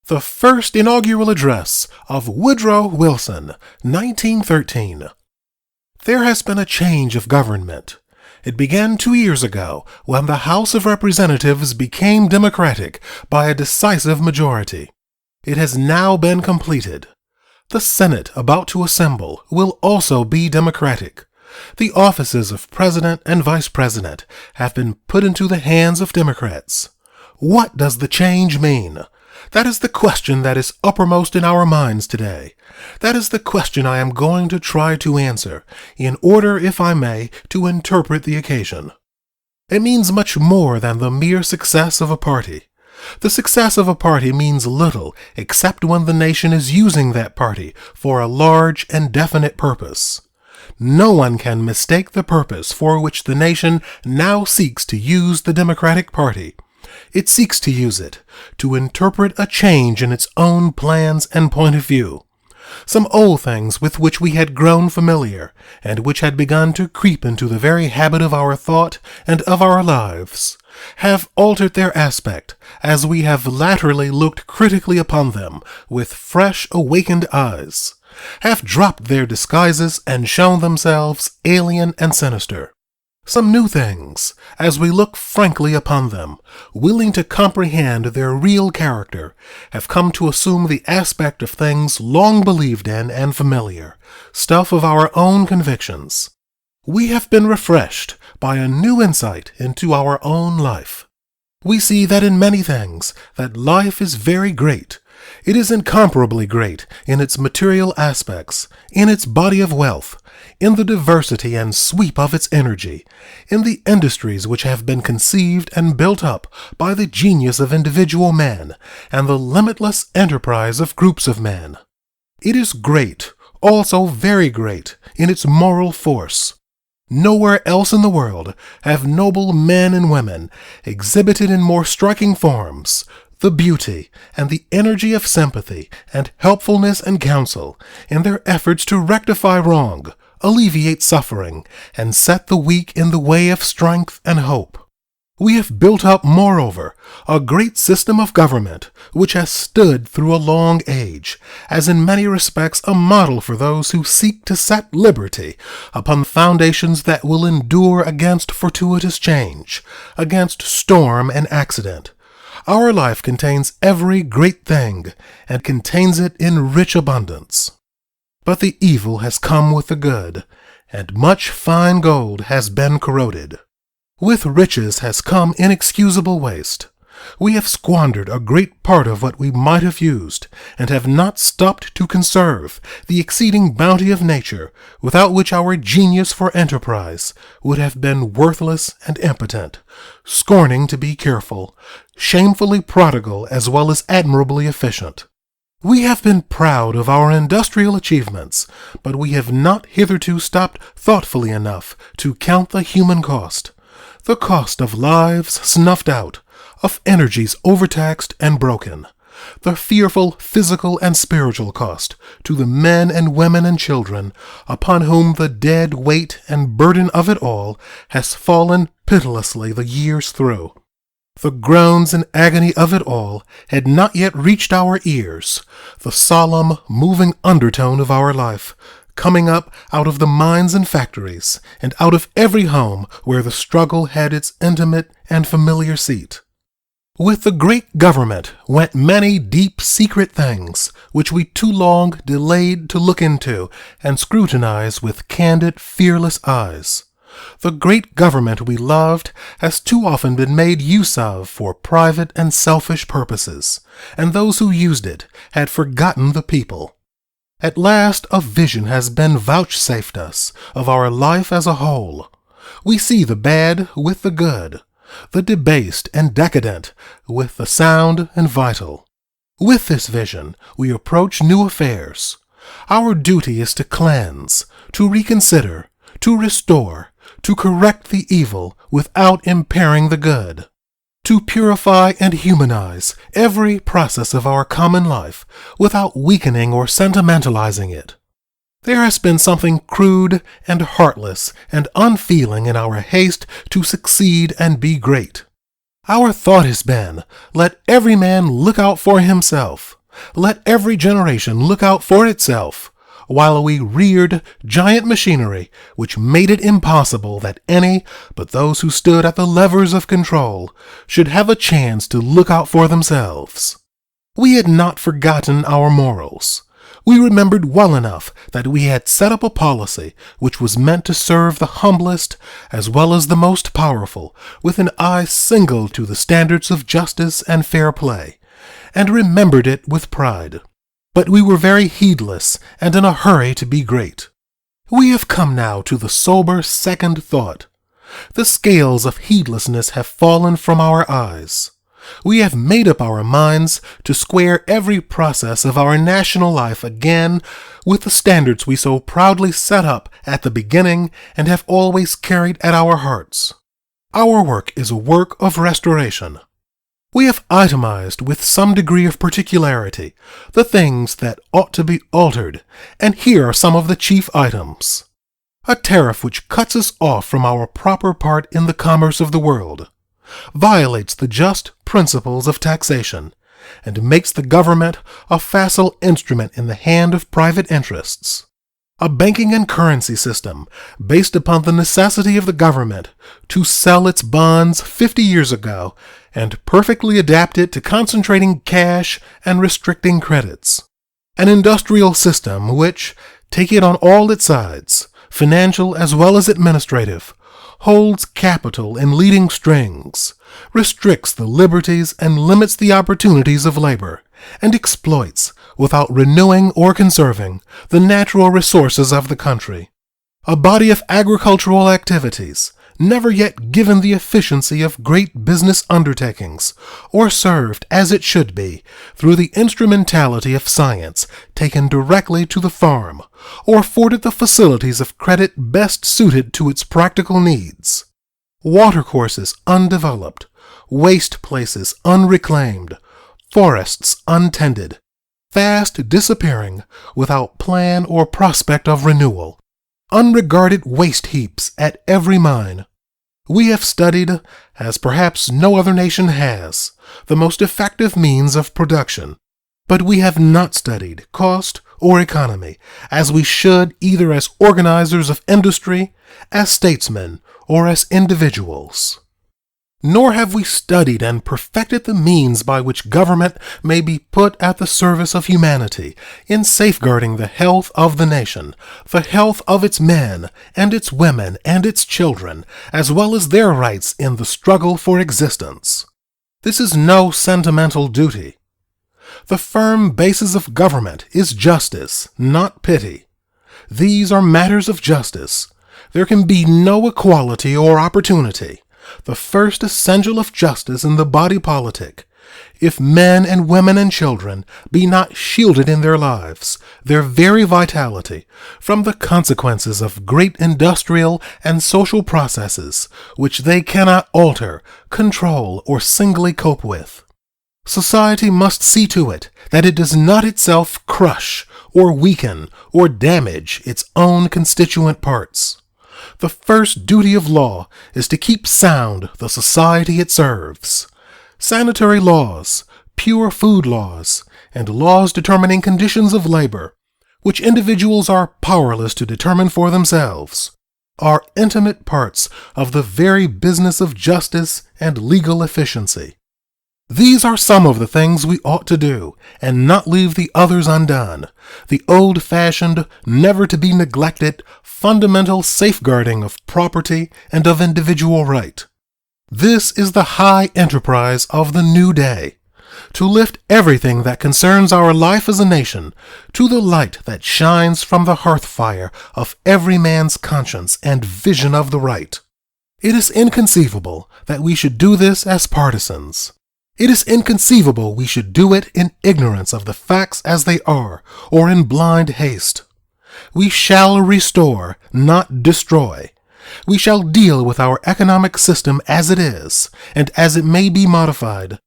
The first inaugural address of Woodrow Wilson, 1913. There has been a change of government. It began 2 years ago when the House of Representatives became Democratic by a decisive majority. It has now been completed. The Senate about to assemble will also be Democratic. The offices of President and Vice President have been put into the hands of Democrats. What does the change mean? That is the question that is uppermost in our minds today. That is the question I am going to try to answer, in order, if I may, to interpret the occasion. It means much more than the mere success of a party. The success of a party means little except when the nation is using that party for a large and definite purpose. No one can mistake the purpose for which the nation now seeks to use the Democratic Party. It seeks to use it to interpret a change in its own plans and point of view. Some old things with which we had grown familiar, and which had begun to creep into the very habit of our thought and of our lives, have altered their aspect as we have latterly looked critically upon them with fresh awakened eyes, have dropped their disguises and shown themselves alien and sinister. Some new things, as we look frankly upon them, willing to comprehend their real character, have come to assume the aspect of things long believed in and familiar, stuff of our own convictions. We have been refreshed by a new insight into our own life. We see that in many things that life is very great. It is incomparably great in its material aspects, in its body of wealth, in the diversity and sweep of its energy, in the industries which have been conceived and built up by the genius of individual men, and the limitless enterprise of groups of men. It is great, also very great, in its moral force. Nowhere else in the world have noble men and women exhibited in more striking forms the beauty and the energy of sympathy and helpfulness and counsel in their efforts to rectify wrong, alleviate suffering, and set the weak in the way of strength and hope. We have built up, moreover, a great system of government which has stood through a long age, as in many respects a model for those who seek to set liberty upon foundations that will endure against fortuitous change, against storm and accident. Our life contains every great thing, and contains it in rich abundance. But the evil has come with the good, and much fine gold has been corroded. With riches has come inexcusable waste. We have squandered a great part of what we might have used, and have not stopped to conserve the exceeding bounty of nature, without which our genius for enterprise would have been worthless and impotent, scorning to be careful, shamefully prodigal as well as admirably efficient. We have been proud of our industrial achievements, but we have not hitherto stopped thoughtfully enough to count the human cost, the cost of lives snuffed out, of energies overtaxed and broken, the fearful physical and spiritual cost to the men and women and children upon whom the dead weight and burden of it all has fallen pitilessly the years through. The groans and agony of it all had not yet reached our ears, the solemn, moving undertone of our life, coming up out of the mines and factories, and out of every home where the struggle had its intimate and familiar seat. With the great government went many deep secret things which we too long delayed to look into and scrutinize with candid, fearless eyes. The great government we loved has too often been made use of for private and selfish purposes, and those who used it had forgotten the people. At last a vision has been vouchsafed us of our life as a whole. We see the bad with the good, the debased and decadent with the sound and vital. With this vision we approach new affairs. Our duty is to cleanse, to reconsider, to restore, to correct the evil without impairing the good, to purify and humanize every process of our common life without weakening or sentimentalizing it. There has been something crude and heartless and unfeeling in our haste to succeed and be great. Our thought has been, let every man look out for himself. Let every generation look out for itself, while we reared giant machinery which made it impossible that any but those who stood at the levers of control should have a chance to look out for themselves. We had not forgotten our morals. We remembered well enough that we had set up a policy which was meant to serve the humblest as well as the most powerful, with an eye single to the standards of justice and fair play, and remembered it with pride. But we were very heedless and in a hurry to be great. We have come now to the sober second thought. The scales of heedlessness have fallen from our eyes. We have made up our minds to square every process of our national life again with the standards we so proudly set up at the beginning and have always carried at our hearts. Our work is a work of restoration. We have itemized with some degree of particularity the things that ought to be altered, and here are some of the chief items. A tariff which cuts us off from our proper part in the commerce of the world, violates the just principles of taxation, and makes the government a facile instrument in the hand of private interests. A banking and currency system based upon the necessity of the government to sell its bonds 50 years ago and perfectly adapted to concentrating cash and restricting credits. An industrial system which, take it on all its sides, financial as well as administrative, holds capital in leading strings, restricts the liberties and limits the opportunities of labor, and exploits, without renewing or conserving, the natural resources of the country. A body of agricultural activities, never yet given the efficiency of great business undertakings, or served as it should be, through the instrumentality of science taken directly to the farm, or afforded the facilities of credit best suited to its practical needs. Watercourses undeveloped, waste places unreclaimed, forests untended, fast disappearing without plan or prospect of renewal, unregarded waste heaps at every mine. We have studied, as perhaps no other nation has, the most effective means of production, but we have not studied cost or economy as we should either as organizers of industry, as statesmen, or as individuals. Nor have we studied and perfected the means by which government may be put at the service of humanity in safeguarding the health of the nation, the health of its men and its women and its children, as well as their rights in the struggle for existence. This is no sentimental duty. The firm basis of government is justice, not pity. These are matters of justice. There can be no equality or opportunity. The first essential of justice in the body politic, if men and women and children be not shielded in their lives, their very vitality, from the consequences of great industrial and social processes which they cannot alter, control, or singly cope with. Society must see to it that it does not itself crush or weaken or damage its own constituent parts. The first duty of law is to keep sound the society it serves. Sanitary laws, pure food laws, and laws determining conditions of labor, which individuals are powerless to determine for themselves, are intimate parts of the very business of justice and legal efficiency. These are some of the things we ought to do, and not leave the others undone. The old-fashioned, never-to-be-neglected, fundamental safeguarding of property and of individual right. This is the high enterprise of the new day, to lift everything that concerns our life as a nation to the light that shines from the hearth-fire of every man's conscience and vision of the right. It is inconceivable that we should do this as partisans. It is inconceivable we should do it in ignorance of the facts as they are, or in blind haste. We shall restore, not destroy. We shall deal with our economic system as it is, and as it may be modified.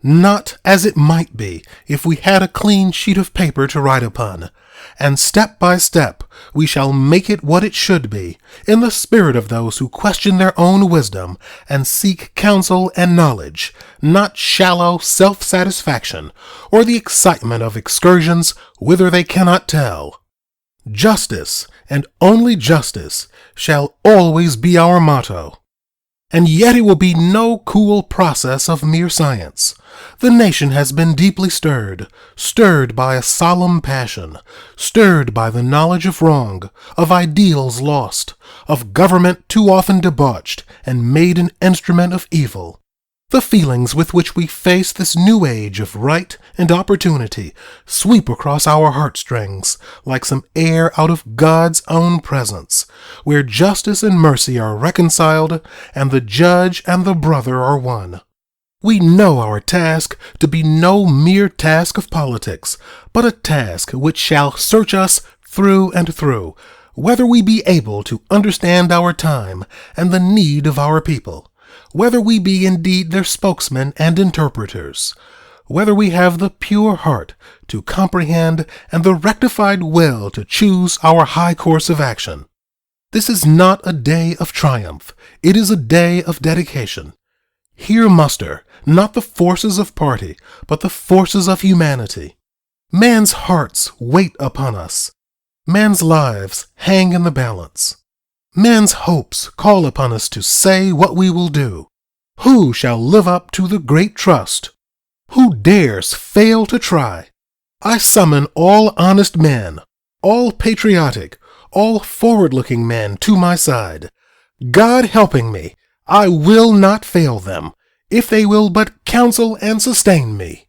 not as it might be if we had a clean sheet of paper to write upon, and step by step we shall make it what it should be, in the spirit of those who question their own wisdom and seek counsel and knowledge, not shallow self-satisfaction or the excitement of excursions whither they cannot tell. Justice, and only justice, shall always be our motto. And yet it will be no cool process of mere science. The nation has been deeply stirred by a solemn passion, stirred by the knowledge of wrong, of ideals lost, of government too often debauched and made an instrument of evil. The feelings with which we face this new age of right and opportunity sweep across our heartstrings like some air out of God's own presence, where justice and mercy are reconciled and the judge and the brother are one. We know our task to be no mere task of politics, but a task which shall search us through and through, whether we be able to understand our time and the need of our people, whether we be indeed their spokesmen and interpreters, whether we have the pure heart to comprehend and the rectified will to choose our high course of action. This is not a day of triumph, it is a day of dedication. Here muster not the forces of party, but the forces of humanity. Man's hearts wait upon us. Man's lives hang in the balance. Man's hopes call upon us to say what we will do. Who shall live up to the great trust? Who dares fail to try? I summon all honest men, all patriotic, all forward-looking men to my side. God helping me, I will not fail them, if they will but counsel and sustain me.